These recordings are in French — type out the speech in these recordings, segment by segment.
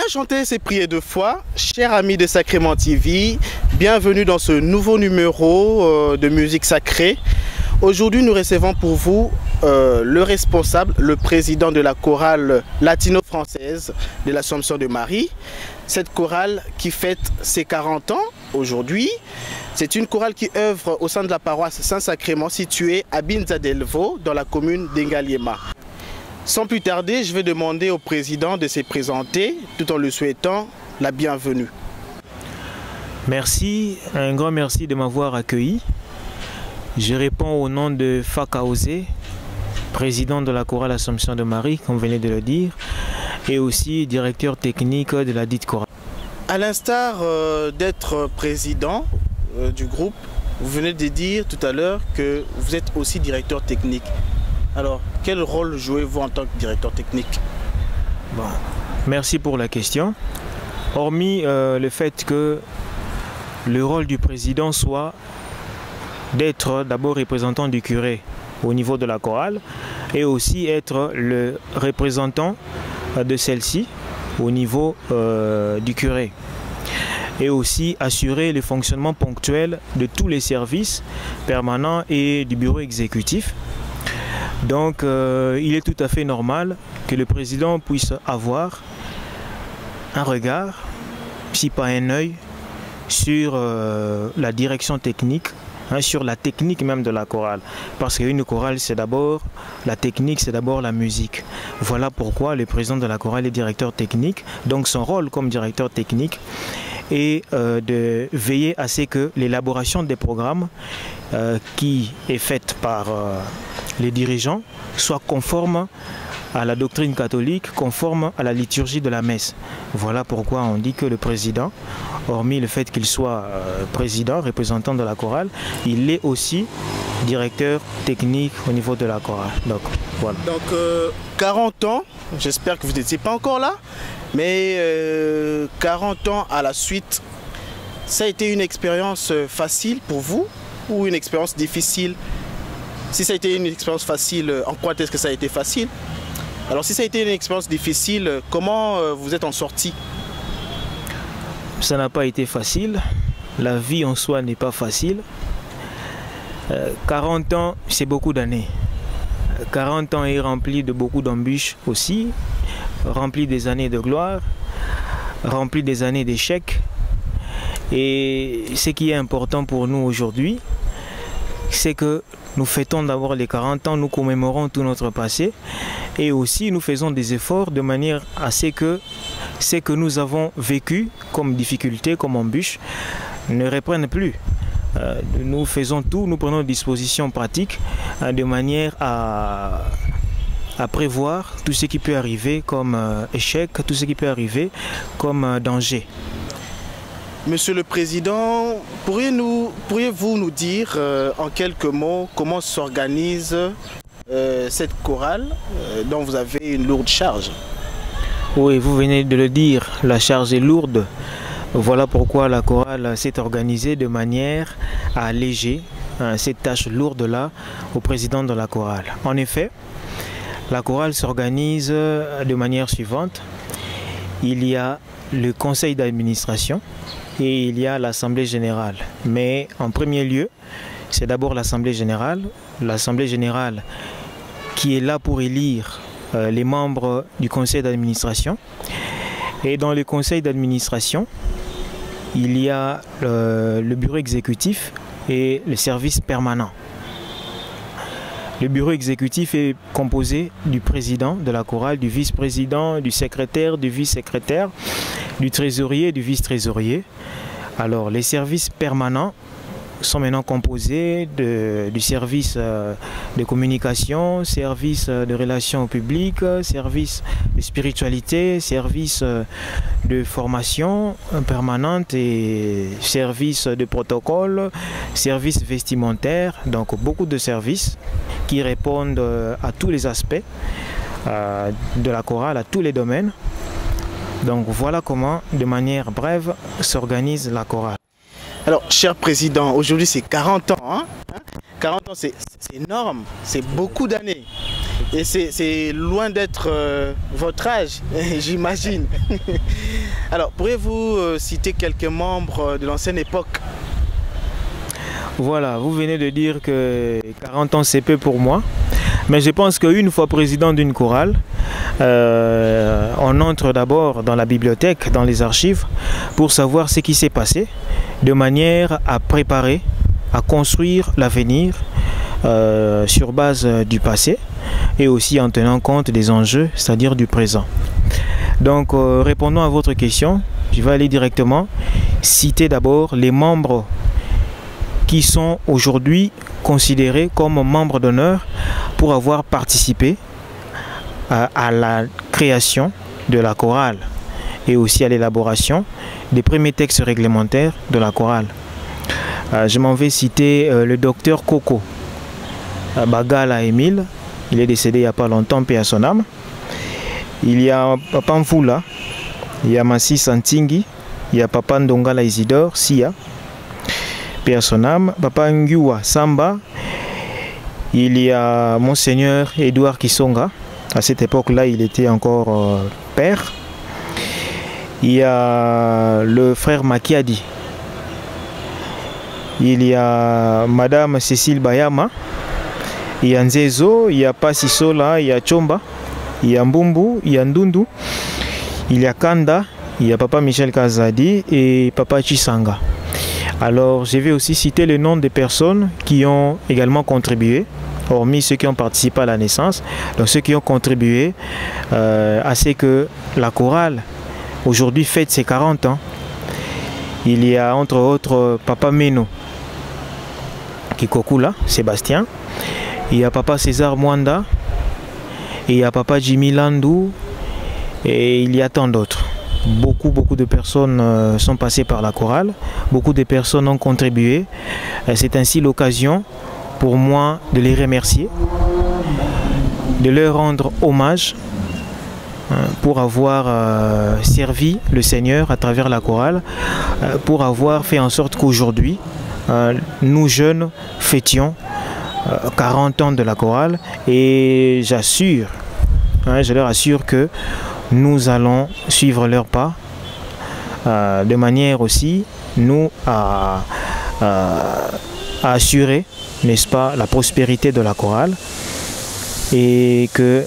chanter ces prières de foi, chers amis de Sacrement TV, bienvenue dans ce nouveau numéro de musique sacrée. Aujourd'hui, nous recevons pour vous le responsable, le président de la chorale latino-française de l'Assomption de Marie. Cette chorale qui fête ses 40 ans aujourd'hui. C'est une chorale qui œuvre au sein de la paroisse Saint-Sacrement située à Binza Delvo dans la commune d'Engaliema. Sans plus tarder, je vais demander au président de se présenter tout en lui souhaitant la bienvenue. Merci, un grand merci de m'avoir accueilli. Je réponds au nom de Fakaosé, président de la chorale Assomption de Marie, comme vous venez de le dire, et aussi directeur technique de la dite chorale. À l'instar d'être président du groupe, vous venez de dire tout à l'heure que vous êtes aussi directeur technique. Alors, quel rôle jouez-vous en tant que directeur technique? Bon, merci pour la question. Hormis le fait que le rôle du président soit d'être d'abord représentant du curé au niveau de la chorale et aussi être le représentant de celle-ci au niveau du curé, et aussi assurer le fonctionnement ponctuel de tous les services permanents et du bureau exécutif. Donc il est tout à fait normal que le président puisse avoir un regard, si pas un œil, sur la direction technique, sur la technique même de la chorale. Parce qu'une chorale, c'est d'abord la technique, c'est d'abord la musique. Voilà pourquoi le président de la chorale est directeur technique. Donc son rôle comme directeur technique est de veiller à ce que l'élaboration des programmes qui est faite par les dirigeants soit conforme à la doctrine catholique, conforme à la liturgie de la messe. Voilà pourquoi on dit que le président, hormis le fait qu'il soit président, représentant de la chorale, il est aussi directeur technique au niveau de la chorale. Donc, voilà. Donc 40 ans, j'espère que vous n'étiez pas encore là, mais 40 ans à la suite, ça a été une expérience facile pour vous ou une expérience difficile? Si ça a été une expérience facile, en quoi est-ce que ça a été facile? Alors si ça a été une expérience difficile, comment vous êtes en sorti? Ça n'a pas été facile. La vie en soi n'est pas facile. 40 ans, c'est beaucoup d'années. 40 ans est rempli de beaucoup d'embûches aussi, rempli des années de gloire, rempli des années d'échecs. Et ce qui est important pour nous aujourd'hui, c'est que nous fêtons d'abord les 40 ans, nous commémorons tout notre passé et aussi nous faisons des efforts de manière à ce que nous avons vécu comme difficulté, comme embûche, ne reprenne plus. Nous faisons tout, nous prenons des dispositions pratiques de manière à prévoir tout ce qui peut arriver comme échec, tout ce qui peut arriver comme danger. Monsieur le Président, pourriez-vous nous dire en quelques mots comment s'organise cette chorale dont vous avez une lourde charge? Oui, vous venez de le dire, la charge est lourde. Voilà pourquoi la chorale s'est organisée de manière à alléger cette tâche lourde-là au président de la chorale. En effet, la chorale s'organise de manière suivante. Il y a le conseil d'administration et il y a l'assemblée générale. Mais en premier lieu, c'est d'abord l'assemblée générale. L'assemblée générale qui est là pour élire les membres du conseil d'administration. Et dans le conseil d'administration, il y a le bureau exécutif et le service permanent. Le bureau exécutif est composé du président de la chorale, du vice-président, du secrétaire, du vice-secrétaire, du trésorier et du vice-trésorier. Alors les services permanents sont maintenant composés du service de communication, service de relations publiques, service de spiritualité, service de formation permanente et service de protocole, service vestimentaire. Donc beaucoup de services qui répondent à tous les aspects de la chorale, à tous les domaines. Donc voilà comment, de manière brève, s'organise la chorale. Alors, cher président, aujourd'hui c'est 40 ans. 40 ans, c'est énorme, c'est beaucoup d'années. Et c'est loin d'être votre âge, j'imagine. Alors, pourriez-vous citer quelques membres de l'ancienne époque? Voilà, vous venez de dire que 40 ans c'est peu pour moi. Mais je pense qu'une fois président d'une chorale, on entre d'abord dans la bibliothèque, dans les archives, pour savoir ce qui s'est passé, de manière à préparer, à construire l'avenir sur base du passé et aussi en tenant compte des enjeux, c'est-à-dire du présent. Donc, répondons à votre question, je vais aller directement citer d'abord les membres qui sont aujourd'hui considérés comme membres d'honneur pour avoir participé à la création de la chorale et aussi à l'élaboration des premiers textes réglementaires de la chorale. Je m'en vais citer le docteur Coco Bagala Émile, il est décédé il n'y a pas longtemps, paix à son âme. Il y a Papa Mfula, il y a Massi Santingi, il y a Papa Ndongala Isidore, Sia, paix à son âme. Papa Nguwa Samba, il y a Monseigneur Edouard Kisonga, à cette époque-là il était encore père. Il y a le frère Makiadi, il y a Madame Cécile Bayama, il y a Nzezo, il y a Pasisola, il y a Chomba, il y a Mbumbu, il y a Ndundu, il y a Kanda, il y a Papa Michel Kazadi et Papa Chisanga. Alors je vais aussi citer le nom des personnes qui ont également contribué, hormis ceux qui ont participé à la naissance, donc ceux qui ont contribué à ce que la chorale aujourd'hui fête ses 40 ans. Il y a entre autres Papa Meno Kikokula, Sébastien, il y a Papa César Mwanda, et il y a Papa Jimmy Landou, et il y a tant d'autres. Beaucoup de personnes sont passées par la chorale, beaucoup de personnes ont contribué. C'est ainsi l'occasion pour moi de les remercier, de leur rendre hommage pour avoir servi le Seigneur à travers la chorale, pour avoir fait en sorte qu'aujourd'hui, nous jeunes fêtions 40 ans de la chorale, et j'assure, je leur assure que nous allons suivre leurs pas de manière aussi nous à assurer, n'est-ce pas, la prospérité de la chorale, et que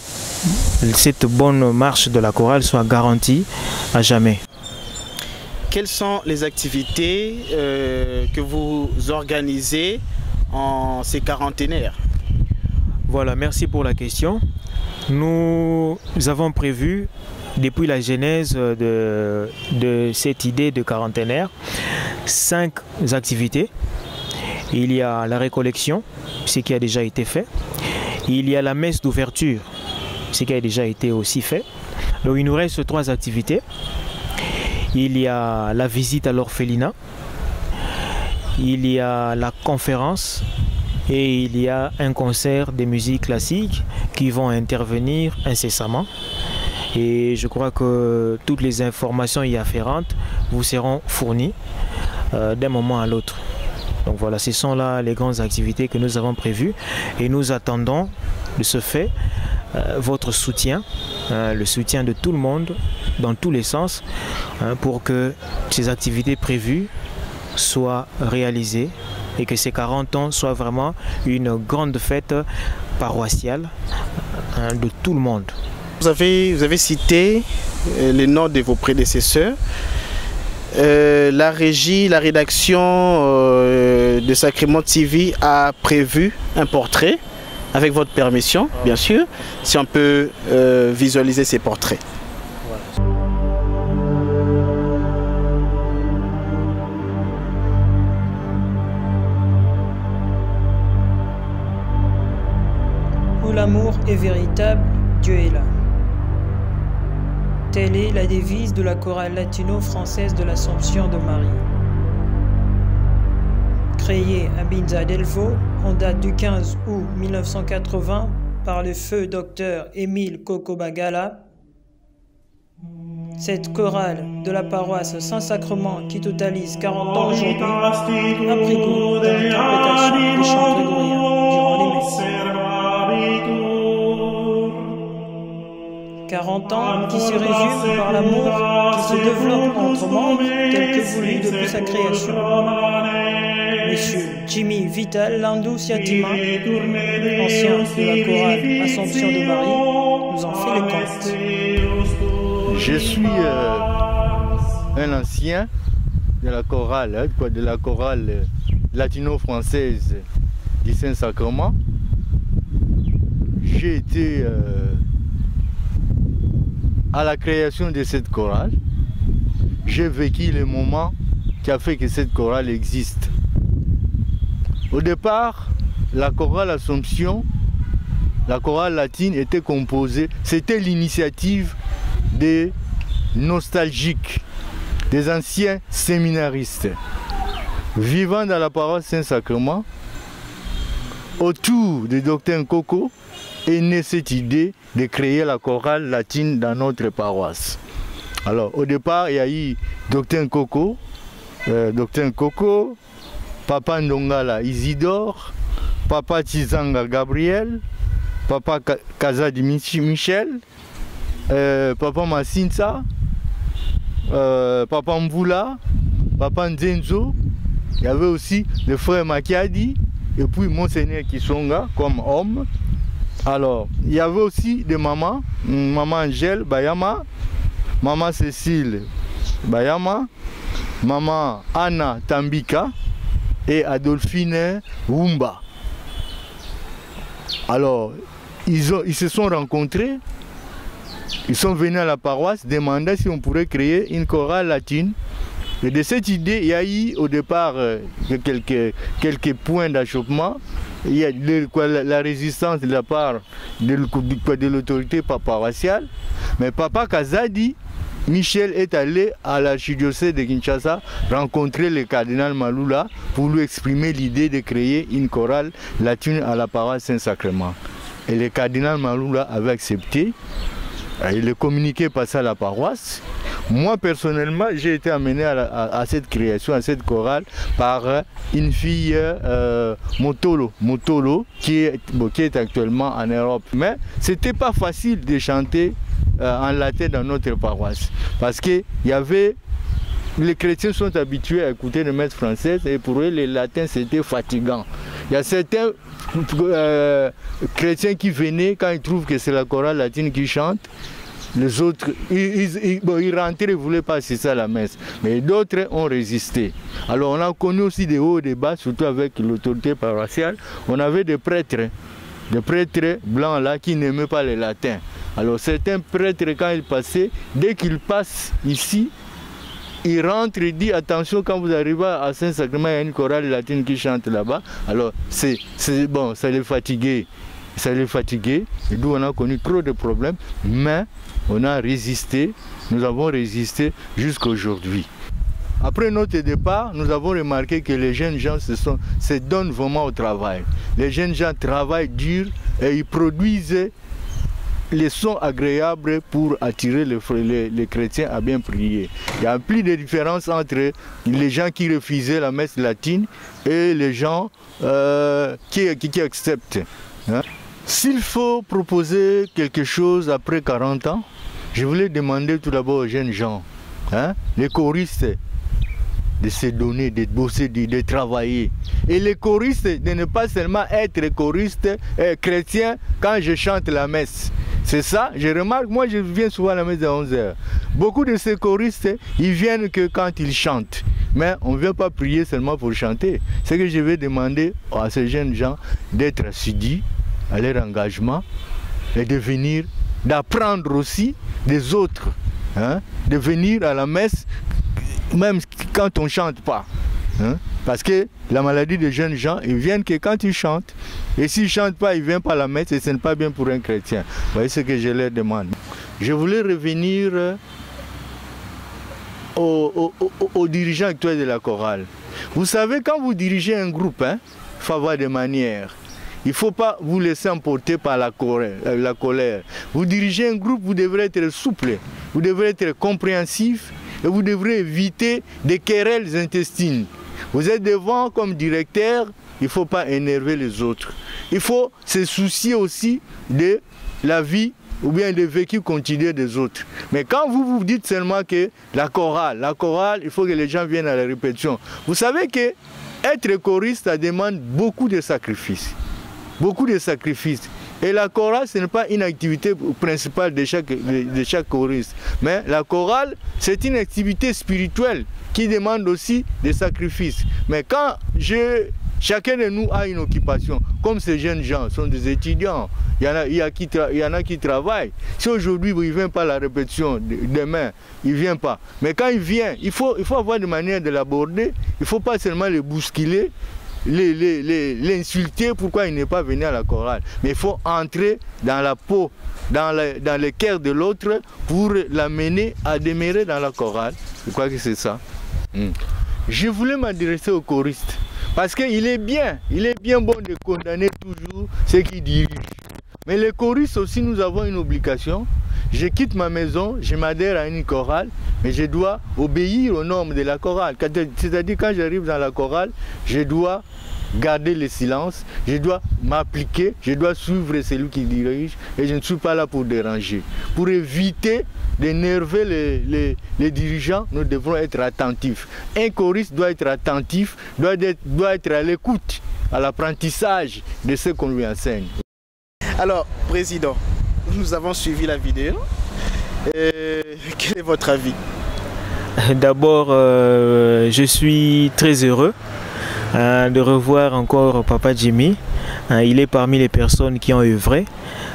cette bonne marche de la chorale soit garantie à jamais. Quelles sont les activités que vous organisez en ces quarantenaires? Voilà, merci pour la question. Nous avons prévu, depuis la genèse de cette idée de quarantenaire, 5 activités. Il y a la récollection, ce qui a déjà été fait. Il y a la messe d'ouverture, ce qui a déjà été aussi fait. Donc il nous reste 3 activités. Il y a la visite à l'orphelinat. Il y a la conférence et il y a un concert de musique classique qui vont intervenir incessamment. Et je crois que toutes les informations y afférentes vous seront fournies d'un moment à l'autre. Donc voilà, ce sont là les grandes activités que nous avons prévues et nous attendons de ce fait votre soutien, le soutien de tout le monde dans tous les sens pour que ces activités prévues soient réalisées et que ces 40 ans soient vraiment une grande fête paroissiale de tout le monde. Vous avez cité les noms de vos prédécesseurs. La régie, la rédaction de Sacrement TV a prévu un portrait, avec votre permission, bien sûr, si on peut visualiser ces portraits. Où l'amour est véritable, Dieu est là. Telle est la devise de la chorale latino-française de l'Assomption de Marie. Créée à Binza Delvaux en date du 15 août 1980 par le feu docteur Émile Coco Bagala, cette chorale de la paroisse Saint-Sacrement qui totalise 40 ans aujourd'hui a pris goût dans l'interprétation des chants grégoriens durant les messes. entend, qui se résume par l'amour qui se développe entre membres tel que voulu depuis sa création. Monsieur Jimmy Vital Landou Siatima, ancien de la chorale Assomption de Paris, nous en fait le compte. Je suis un ancien de la chorale, latino-française du Saint-Sacrement. J'ai été à la création de cette chorale. J'ai vécu le moment qui a fait que cette chorale existe. Au départ, la chorale Assomption, la chorale latine était composée, c'était l'initiative des nostalgiques, des anciens séminaristes vivant dans la paroisse Saint-Sacrement. Autour du docteur Nkoko est née cette idée de créer la chorale latine dans notre paroisse. Alors au départ, il y a eu docteur Nkoko, Papa Ndongala Isidore, Papa Tizanga Gabriel, Papa Kazadi Michel, Papa Massinsa, Papa Mvula, Papa Nzenzo. Il y avait aussi le frère Makiadi et puis Monseigneur Kisonga comme homme. Alors, il y avait aussi des mamans, maman Angèle Bayama, maman Cécile Bayama, maman Anna Tambika et Adolphine Wumba. Alors, ils se sont rencontrés, ils sont venus à la paroisse demander si on pourrait créer une chorale latine. Et de cette idée, il y a eu au départ quelques points d'achoppement. Il y a la résistance de la part de l'autorité paroissiale. Mais Papa Kazadi Michel est allé à l'archidiocèse de Kinshasa rencontrer le cardinal Malula pour lui exprimer l'idée de créer une chorale latine à la paroisse Saint-Sacrement. Et le cardinal Malula avait accepté. Il est communiqué par ça à la paroisse. Moi personnellement, j'ai été amené à cette création, à cette chorale par une fille Motolo, qui est actuellement en Europe. Mais c'était pas facile de chanter en latin dans notre paroisse, parce que les chrétiens sont habitués à écouter les messes françaises et pour eux les latins c'était fatigant. Il y a certains chrétiens qui venaient quand ils trouvent que c'est la chorale latine qui chante. Les autres, ils rentraient, ils ne voulaient pas assister à la messe. Mais d'autres ont résisté. Alors on a connu aussi des hauts et des bas, surtout avec l'autorité paroissiale. On avait des prêtres blancs là qui n'aimaient pas les latins. Alors certains prêtres, quand ils passaient, dès qu'ils passent ici, ils rentrent et disent attention, quand vous arrivez à Saint-Sacrement, il y a une chorale latine qui chante là-bas. Alors c'est bon, ça les fatiguait. Et d'où on a connu trop de problèmes, mais on a résisté, nous avons résisté jusqu'à aujourd'hui. Après notre départ, nous avons remarqué que les jeunes gens se donnent vraiment au travail. Les jeunes gens travaillent dur et ils produisent les sons agréables pour attirer les chrétiens à bien prier. Il y a plus de différence entre les gens qui refusaient la messe latine et les gens qui acceptent. Hein? S'il faut proposer quelque chose après 40 ans, je voulais demander tout d'abord aux jeunes gens, les choristes, de se donner, de bosser, de travailler. Et les choristes, de ne pas seulement être choristes chrétiens quand je chante la messe. C'est ça, je remarque, moi je viens souvent à la messe à 11h. Beaucoup de ces choristes, ils viennent que quand ils chantent. Mais on ne vient pas prier seulement pour chanter. C'est que je vais demander à ces jeunes gens d'être assidus à leur engagement et d'apprendre aussi des autres, de venir à la messe même quand on ne chante pas. Parce que la maladie des jeunes gens, ils viennent que quand ils chantent, et s'ils ne chantent pas, ils ne viennent pas à la messe et ce n'est pas bien pour un chrétien. Vous voyez ce que je leur demande. Je voulais revenir aux dirigeants actuels de la chorale. Vous savez, quand vous dirigez un groupe, il faut avoir des manières. Il ne faut pas vous laisser emporter par la colère. Vous dirigez un groupe, vous devrez être souple, vous devrez être compréhensif et vous devrez éviter des querelles intestines. Vous êtes devant comme directeur, il ne faut pas énerver les autres. Il faut se soucier aussi de la vie ou bien le vécu quotidien des autres. Mais quand vous dites seulement que la chorale, il faut que les gens viennent à la répétition. Vous savez que être choriste, ça demande beaucoup de sacrifices. Beaucoup de sacrifices. Et la chorale, ce n'est pas une activité principale de chaque choriste. Mais la chorale, c'est une activité spirituelle qui demande aussi des sacrifices. Mais quand chacun de nous a une occupation, comme ces jeunes gens sont des étudiants, il y en a qui travaillent. Si aujourd'hui il ne vient pas à la répétition, demain il ne vient pas. Mais quand il vient, il faut avoir une manière de l'aborder. Il ne faut pas seulement le bousculer, l'insulter pourquoi il n'est pas venu à la chorale. Mais il faut entrer dans la peau, dans le cœur de l'autre pour l'amener à demeurer dans la chorale. Je crois que c'est ça. Je voulais m'adresser aux choristes parce qu'il est bien bon de condamner toujours ceux qui dirigent. Mais les choristes aussi, nous avons une obligation. Je quitte ma maison, je m'adhère à une chorale, mais je dois obéir aux normes de la chorale. C'est-à-dire quand j'arrive dans la chorale, je dois garder le silence, je dois m'appliquer, je dois suivre celui qui dirige et je ne suis pas là pour déranger. Pour éviter d'énerver les dirigeants, nous devrons être attentifs. Un choriste doit être attentif, doit être à l'écoute, à l'apprentissage de ce qu'on lui enseigne. Alors, Président, nous avons suivi la vidéo. Quel est votre avis? D'abord, je suis très heureux de revoir encore Papa Jimmy. Il est parmi les personnes qui ont œuvré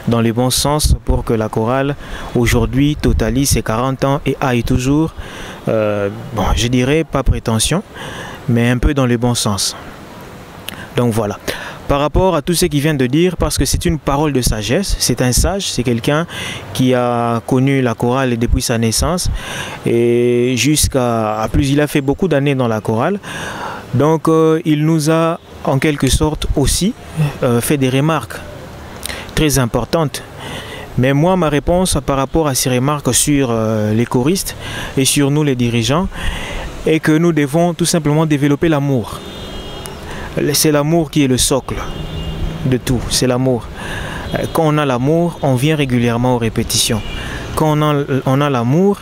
dans le bon sens pour que la chorale aujourd'hui totalise ses 40 ans et aille toujours, bon, je dirais pas prétention, mais un peu dans le bon sens. Donc voilà. Par rapport à tout ce qu'il vient de dire, parce que c'est une parole de sagesse, c'est un sage, c'est quelqu'un qui a connu la chorale depuis sa naissance et jusqu'à plus, il a fait beaucoup d'années dans la chorale. Donc il nous a en quelque sorte aussi fait des remarques très importantes. Mais moi, ma réponse par rapport à ces remarques sur les choristes et sur nous les dirigeants est que nous devons tout simplement développer l'amour. C'est l'amour qui est le socle de tout, c'est l'amour. Quand on a l'amour, on vient régulièrement aux répétitions. Quand on a l'amour,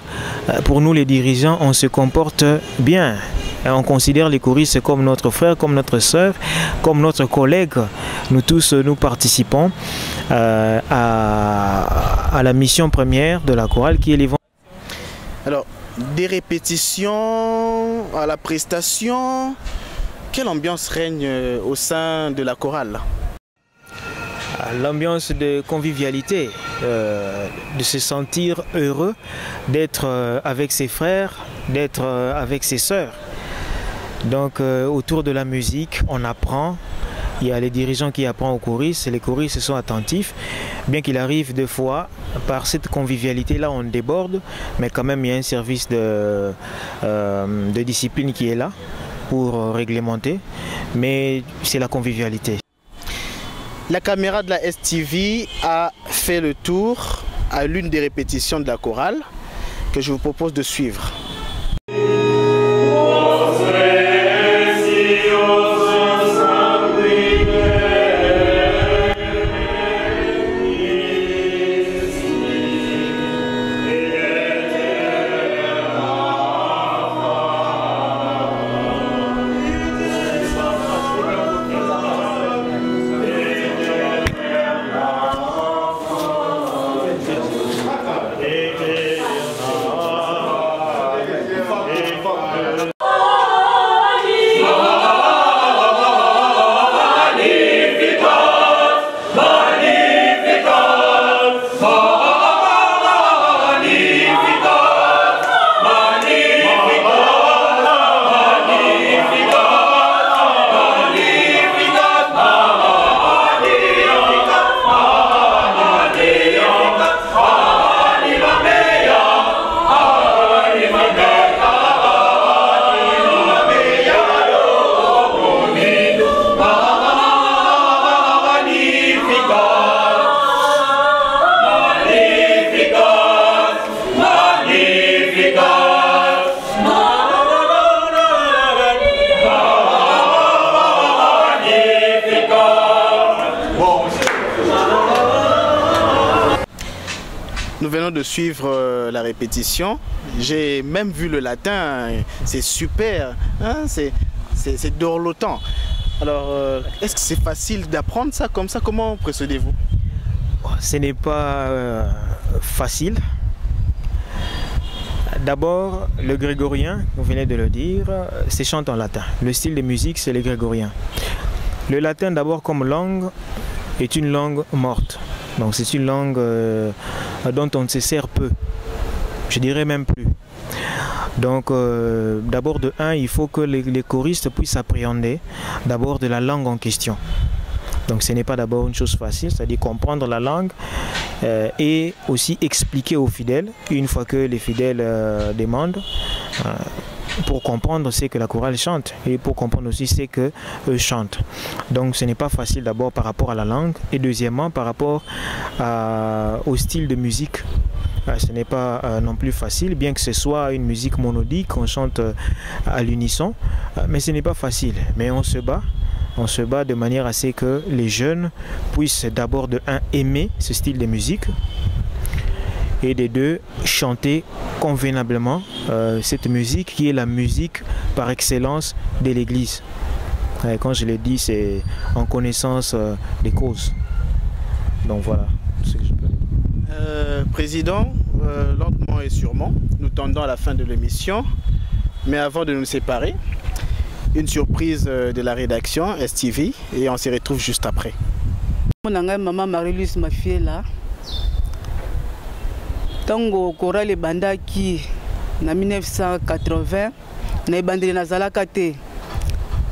pour nous les dirigeants, on se comporte bien. On considère les choristes comme notre frère, comme notre soeur, comme notre collègue. Nous tous, nous participons à la mission première de la chorale qui est l'évangile. Alors, des répétitions à la prestation, quelle ambiance règne au sein de la chorale? L'ambiance de convivialité, de se sentir heureux d'être avec ses frères, d'être avec ses sœurs. Donc autour de la musique, on apprend. Il y a les dirigeants qui apprennent aux choristes, les choristes sont attentifs. Bien qu'il arrive des fois, par cette convivialité-là, on déborde, mais quand même il y a un service de discipline qui est là pour réglementer, mais c'est la convivialité. La caméra de la STV a fait le tour à l'une des répétitions de la chorale que je vous propose de suivre. Nous venons de suivre la répétition. J'ai même vu le latin, c'est super, hein? C'est dorlotant. Alors, est-ce que c'est facile d'apprendre ça comme ça? Comment procédez-vous? Ce n'est pas facile. D'abord, le grégorien, vous venez de le dire, c'est chante en latin. Le style de musique, c'est le grégorien. Le latin, d'abord, comme langue, est une langue morte. Donc, c'est une langue dont on se sert peu. Je dirais même plus. Donc, d'abord, de un, il faut que les choristes puissent appréhender d'abord de la langue en question. Donc, ce n'est pas d'abord une chose facile, c'est-à-dire comprendre la langue et aussi expliquer aux fidèles, une fois que les fidèles demandent, pour comprendre ce que la chorale chante et pour comprendre aussi ce qu'eux chantent. Donc, ce n'est pas facile d'abord par rapport à la langue et deuxièmement par rapport au style de musique. Ce n'est pas non plus facile, bien que ce soit une musique monodique, on chante à l'unisson, mais ce n'est pas facile. Mais on se bat de manière à ce que les jeunes puissent d'abord de un aimer ce style de musique et de deux chanter convenablement cette musique qui est la musique par excellence de l'Église. Quand je l'ai dit, c'est en connaissance des causes. Donc voilà ce que je peux dire. Président, lentement et sûrement, nous tendons à la fin de l'émission, mais avant de nous séparer, une surprise de la rédaction STV et on se retrouve juste après. Maman Marie-Louise Mafiela, tango chorale bandaki na 1980 na bandeli nazalaka te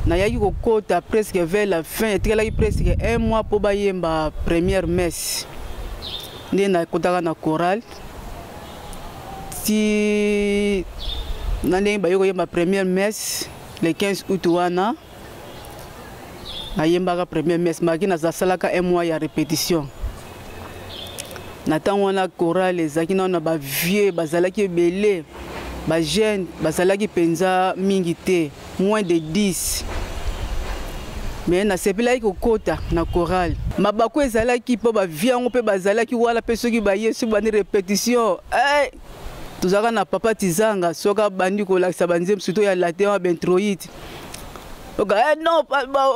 na yaki kokota presque vers la fin etikala presque un mois pour bayemba première messe. Nde na kotaka na chorale si na ndenge bayoko yemba première messe le 15 août wana nayembaka première messe maki nazasalaka un mois ya répétition na ntango wana chorale ezalaki nano na bavieux bazalaki ebele bajeune bazalaki mpenza mingi te moins de 10 mais nasepelaki kokota na chorale mabako ezalaki mpo bavie yango mpe bazalaki wala mpe soki baye soki bandi répétition tozalaka na papa Tizanga soki abandi kolakisa banzembo surtout ya latin wa bentroïde non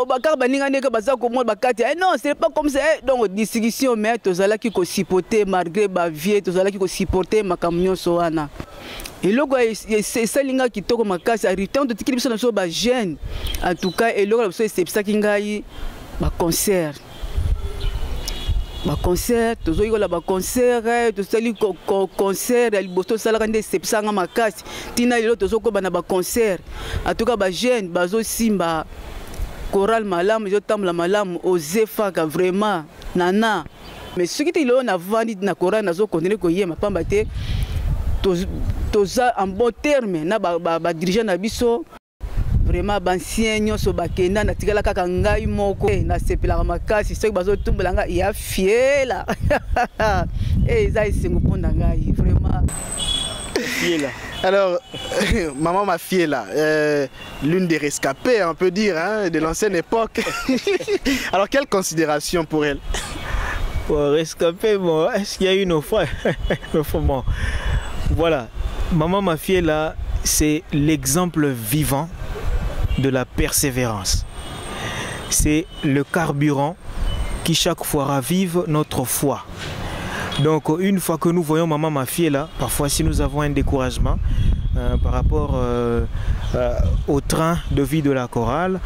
bakaka baninga ndenge baza komona bakati non c'est pas comme ça donc discussion mais tozalaki kosupporter malgré bavie tozalaki kosupporter makambo nyonso wana eloko esalinga kitoko makasi aritan totikili biso na biso bajeune en tout cas eloko na biso esepesaki ngai baconcert tozoyikola baconcert tosali concert ya liboso tosalaka nde esepesanga makasi ntina lelo tozokoba na baconcert en tout cas bajeune bazosimba chorale malamu ezotambola malamu ozefaka vraiment nana mais soki te lelo navandi na chorale nazokontinue koyema pamba te toza en bon terme na badirigant na biso vraiment bancien nyonso bakenda natikala kaka ngai moko nasepelaka makasi soki bazotumbola ngai ya fiela eza esengo mponda ngai vraiment fiela. Alors, maman Mafiela, l'une des rescapées, on peut dire, hein, de l'ancienne époque. Alors, quelle considération pour elle? Pour rescapée, bon, est-ce qu'il y a une offre? Bon, voilà, maman Mafiela, c'est l'exemple vivant de la persévérance. C'est le carburant qui chaque fois ravive notre foi. Donc une fois que nous voyons maman Mafiela, parfois si nous avons un découragement par rapport au train de vie de la chorale,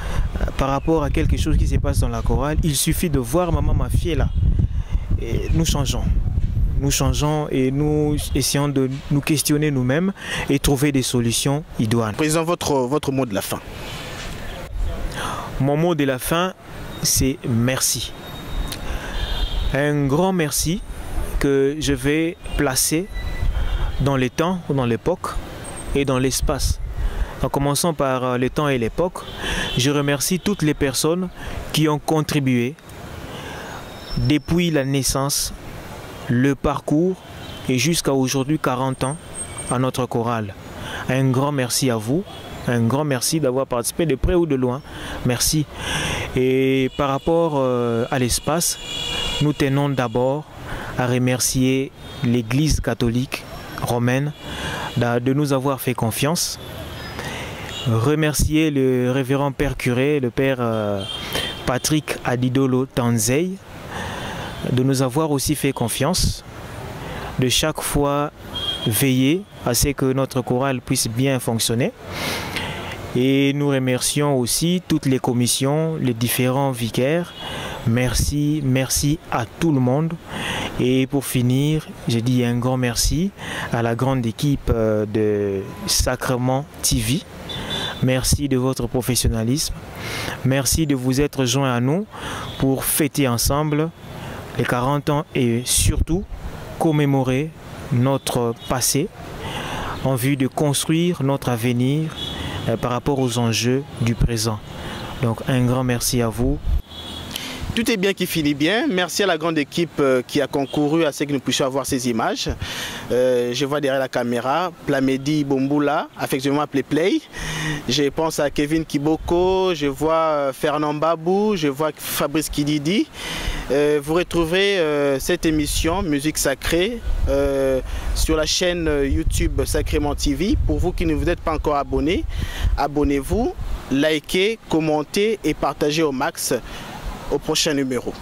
par rapport à quelque chose qui se passe dans la chorale, il suffit de voir maman Mafiela et nous changeons. Nous changeons et nous essayons de nous questionner nous-mêmes et trouver des solutions idoines. Président, votre mot de la fin. Mon mot de la fin, c'est merci. Un grand merci que je vais placer dans les temps, dans l'époque et dans l'espace. En commençant par les temps et l'époque, je remercie toutes les personnes qui ont contribué depuis la naissance, le parcours et jusqu'à aujourd'hui 40 ans à notre chorale. Un grand merci à vous, un grand merci d'avoir participé de près ou de loin. Merci. Et par rapport à l'espace, nous tenons d'abord à remercier l'Église catholique romaine de nous avoir fait confiance. Remercier le révérend Père Curé, le Père Patrick Adidolo Tanzei, de nous avoir aussi fait confiance, de chaque fois veiller à ce que notre chorale puisse bien fonctionner. Et nous remercions aussi toutes les commissions, les différents vicaires. Merci, merci à tout le monde. Et pour finir, je dis un grand merci à la grande équipe de Sacrement TV. Merci de votre professionnalisme. Merci de vous être joints à nous pour fêter ensemble les 40 ans et surtout commémorer notre passé en vue de construire notre avenir par rapport aux enjeux du présent. Donc un grand merci à vous. Tout est bien qui finit bien. Merci à la grande équipe qui a concouru à ce que nous puissions avoir ces images. Je vois derrière la caméra Plamedi Bombula, affectueusement appelé Play. Je pense à Kevin Kiboko, je vois Fernand Babou, je vois Fabrice Kididi. Vous retrouverez cette émission Musique Sacrée sur la chaîne YouTube Sacrement TV. Pour vous qui ne vous êtes pas encore abonnés, abonnez-vous, likez, commentez et partagez au max. Au prochain numéro.